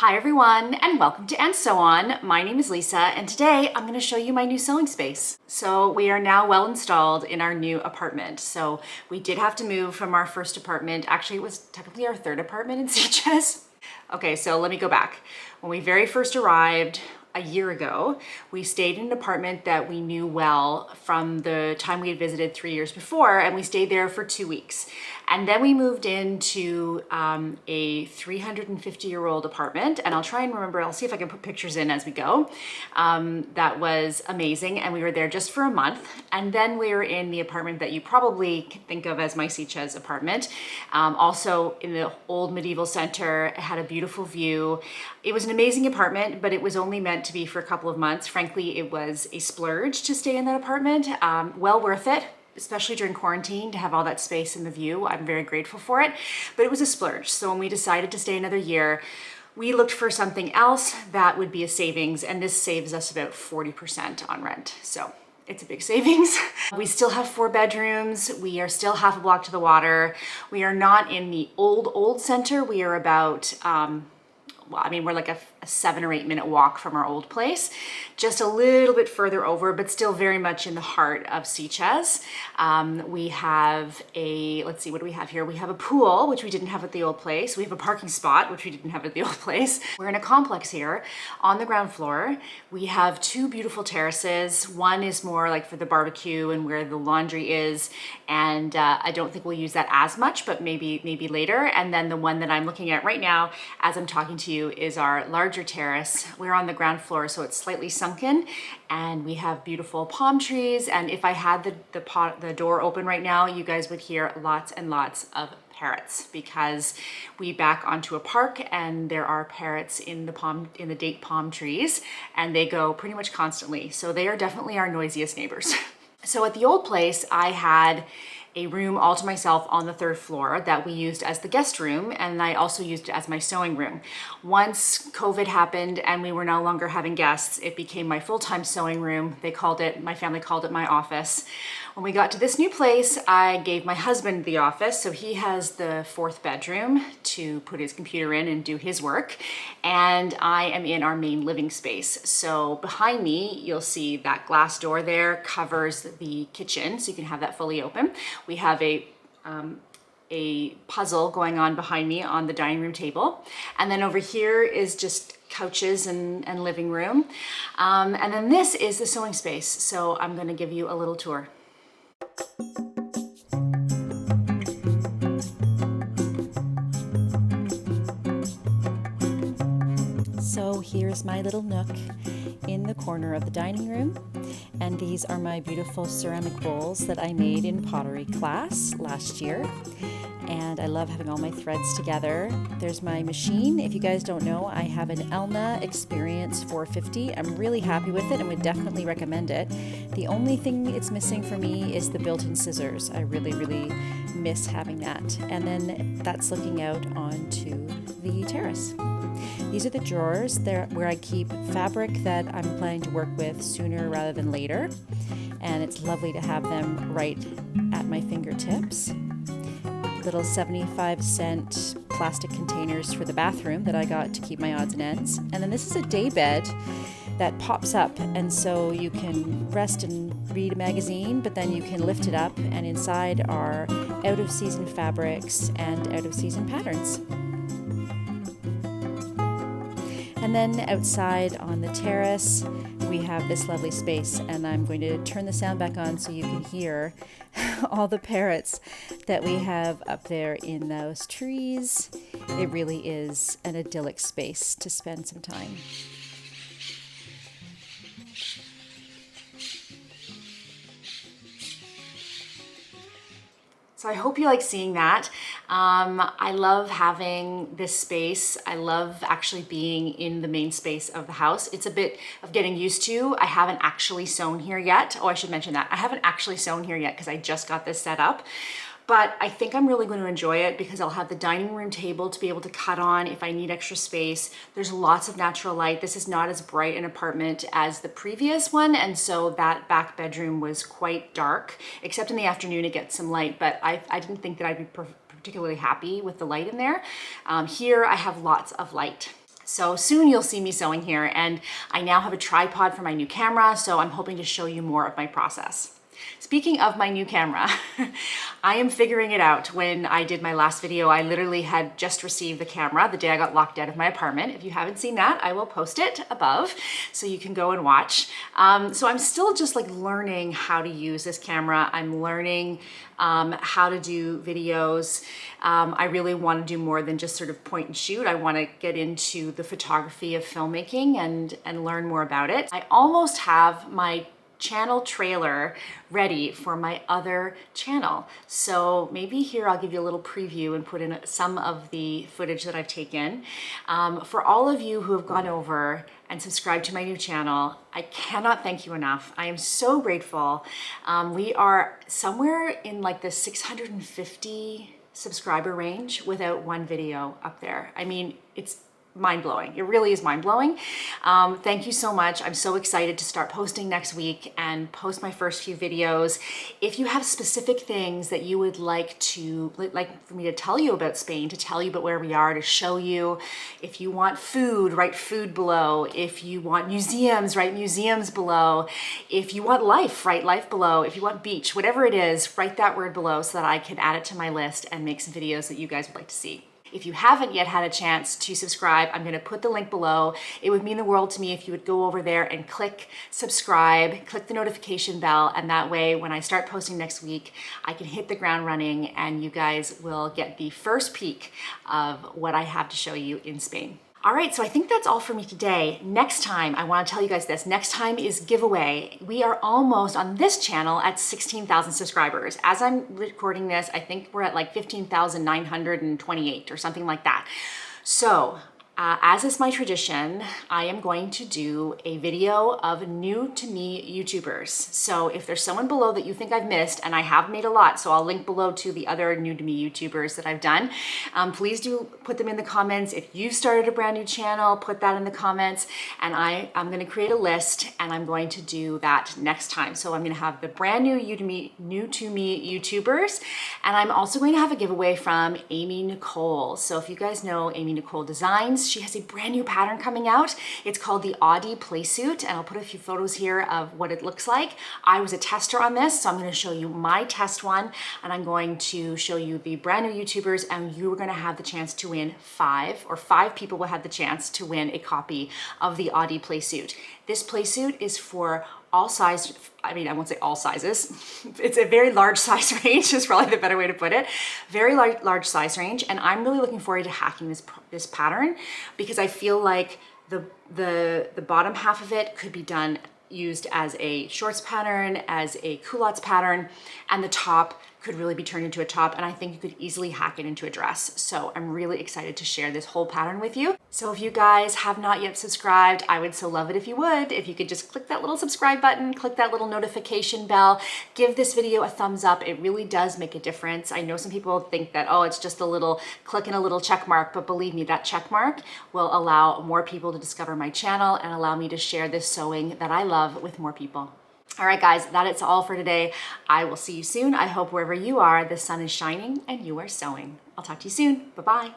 Hi everyone, and welcome to And So On. My name is Lisa, and today I'm going to show you my new sewing space. So we are now well installed in our new apartment. So we did have to move from our first apartment. Actually, it was technically our third apartment in Sitges. Okay, so let me go back. When we very first arrived a year ago, we stayed in an apartment that we knew well from the time we had visited 3 years before, and we stayed there for 2 weeks. And then we moved into a 350-year-old apartment, and I'll try and remember, I'll see if I can put pictures in as we go. That was amazing, and we were there just for a month. And then we were in the apartment that you probably think of as my Sitges apartment. Also in the old medieval center, it had a beautiful view. It was an amazing apartment, but it was only meant to be for a couple of months. Frankly, it was a splurge to stay in that apartment. Well worth it, especially during quarantine, to have all that space and the view. I'm very grateful for it, but it was a splurge. So when we decided to stay another year, we looked for something else that would be a savings, and this saves us about 40% on rent. So it's a big savings. We still have 4 bedrooms. We are still half a block to the water. We are not in the old center. We are about, we're like a 7 or 8 minute walk from our old place, just a little bit further over, but still very much in the heart of Sitges. We have let's see, what do we have here? We have a pool, which we didn't have at the old place. We have a parking spot, which we didn't have at the old place. We're in a complex here on the ground floor. We have 2 beautiful terraces. One is more like for the barbecue and where the laundry is, and I don't think we'll use that as much, but maybe later. And then the one that I'm looking at right now as I'm talking to you is our larger terrace. We're on the ground floor, so it's slightly sunken, and we have beautiful palm trees. And if I had the door open right now, you guys would hear lots and lots of parrots, because we back onto a park and there are parrots in the date palm trees, and they go pretty much constantly. So they are definitely our noisiest neighbors. So at the old place, I had a room all to myself on the 3rd floor that we used as the guest room, and I also used it as my sewing room. Once COVID happened and we were no longer having guests, it became my full-time sewing room. My family called it my office. When we got to this new place, I gave my husband the office, so he has the 4th bedroom to put his computer in and do his work, and I am in our main living space. So behind me, you'll see that glass door there covers the kitchen, so you can have that fully open. We have a puzzle going on behind me on the dining room table. And then over here is just couches and living room. And then this is the sewing space. So I'm gonna give you a little tour. So here's my little nook in the corner of the dining room. And these are my beautiful ceramic bowls that I made in pottery class last year. And I love having all my threads together. There's my machine. If you guys don't know, I have an Elna Experience 450. I'm really happy with it and would definitely recommend it. The only thing it's missing for me is the built-in scissors. I really miss having that. And then that's looking out onto the terrace. These are the drawers. They're where I keep fabric that I'm planning to work with sooner rather than later. And it's lovely to have them right at my fingertips. Little 75-cent plastic containers for the bathroom that I got to keep my odds and ends. And then this is a day bed that pops up, and so you can rest and read a magazine, but then you can lift it up, and inside are out-of-season fabrics and out-of-season patterns. And then outside on the terrace, we have this lovely space, and I'm going to turn the sound back on so you can hear all the parrots that we have up there in those trees. It really is an idyllic space to spend some time. So I hope you like seeing that. I love having this space. I love actually being in the main space of the house. It's a bit of getting used to. I haven't actually sewn here yet. Oh, I should mention that. I haven't actually sewn here yet because I just got this set up. But I think I'm really going to enjoy it because I'll have the dining room table to be able to cut on if I need extra space. There's lots of natural light. This is not as bright an apartment as the previous one, and so that back bedroom was quite dark, except in the afternoon it gets some light, but I didn't think that I'd be particularly happy with the light in there. Here I have lots of light. So soon you'll see me sewing here, and I now have a tripod for my new camera, so I'm hoping to show you more of my process. Speaking of my new camera, I am figuring it out. When I did my last video, I literally had just received the camera the day I got locked out of my apartment. If you haven't seen that, I will post it above so you can go and watch. So I'm still just like learning how to use this camera. I'm learning how to do videos. I really want to do more than just sort of point and shoot. I want to get into the photography of filmmaking and learn more about it. I almost have my channel trailer ready for my other channel. So maybe here I'll give you a little preview and put in some of the footage that I've taken. For all of you who have gone over and subscribed to my new channel, I cannot thank you enough. I am so grateful. We are somewhere in like the 650 subscriber range without one video up there. I mean, it's mind-blowing. It really is mind-blowing. Thank you so much. I'm so excited to start posting next week and post my first few videos. If you have specific things that you would like for me to tell you about Spain, to tell you about where we are, to show you, if you want food, write food below. If you want museums, write museums below. If you want life, write life below. If you want beach, whatever it is, write that word below so that I can add it to my list and make some videos that you guys would like to see. If you haven't yet had a chance to subscribe, I'm going to put the link below. It would mean the world to me if you would go over there and click subscribe, click the notification bell, and that way when I start posting next week, I can hit the ground running and you guys will get the first peek of what I have to show you in Spain. All right, so I think that's all for me today. Next time, I want to tell you guys this. Next time is giveaway. We are almost on this channel at 16,000 subscribers. As I'm recording this, I think we're at like 15,928 or something like that. So, as is my tradition, I am going to do a video of new to me YouTubers. So if there's someone below that you think I've missed, and I have made a lot, so I'll link below to the other new to me YouTubers that I've done. Please do put them in the comments. If you've started a brand new channel, put that in the comments, and I'm going to create a list, and I'm going to do that next time. So I'm going to have the brand new new to me YouTubers, and I'm also going to have a giveaway from Amy Nicole. So if you guys know Amy Nicole Designs, she has a brand new pattern coming out. It's called the Audi Playsuit, and I'll put a few photos here of what it looks like. I was a tester on this, so I'm going to show you my test one, and I'm going to show you the brand new YouTubers, and you are going to have the chance to win five people will have the chance to win a copy of the Audi Playsuit. This playsuit is for all sizes. I mean, I won't say all sizes. It's a very large size range is probably the better way to put it. Very large size range. And I'm really looking forward to hacking this pattern because I feel like the bottom half of it could be used as a shorts pattern, as a culottes pattern, and the top could really be turned into a top, and I think you could easily hack it into a dress. So I'm really excited to share this whole pattern with you. So if you guys have not yet subscribed, I would so love it if you would. If you could just click that little subscribe button, click that little notification bell, give this video a thumbs up. It really does make a difference. I know some people think that, oh, it's just a little click and a little check mark, but believe me, that check mark will allow more people to discover my channel and allow me to share this sewing that I love with more people. All right, guys, that is all for today. I will see you soon. I hope wherever you are, the sun is shining and you are sewing. I'll talk to you soon. Bye-bye.